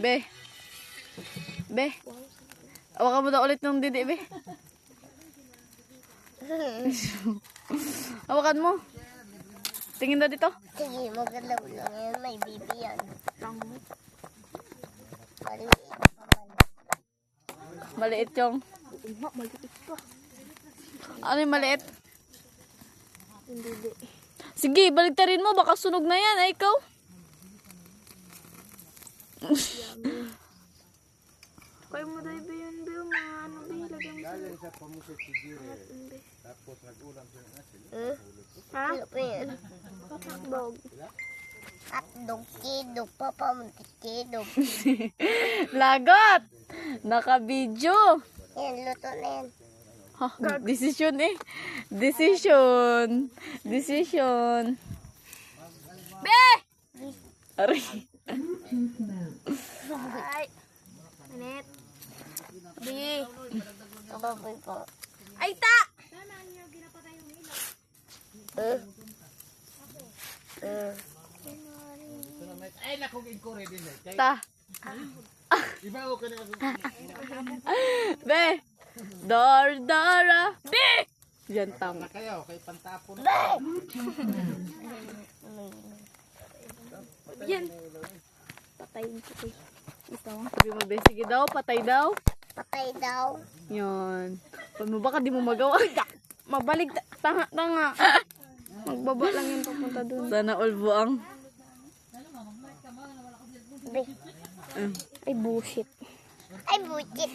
Be. Be. Hawakan mo daw ulit ng didi, be. Hawakan mo. Tingin daw dito. Sige, magalaw lang yan. May bibi yan. Maliit yung. Maliit pa. Ano yung maliit? Hindi. Sige, baligtarin mo. Baka sunog na yan. Ay, ikaw. Kaya mo dahil ba yun, Bill? Mga ano ba yung lagyan mo sa... Tapos nag-ulam siya na sila. Ha? Ano pa yan? Hotdog. Hotdog, kidog, papamutikido. Lagot! Naka-video. Yan, luto na yan. Ha, decision eh. Decision. Be! Aray. Ay. Minit. Bi. Kababoy po. Ay, ta! Ay, nakugin ko rin din. Ta. Iba ako na ako. Be! Dora! Be! Yan, tama. Kayo, kay pantapon. Yan. Patayin ko eh. Ito. Sabi mo, be, sige daw, patay daw. Patay daw. Yan. Paano baka di mo magawa? Mabalik. Tanga. Magbaba lang yung papunta dun. Sana all buang. Ay, bullshit. Ay, bullshit.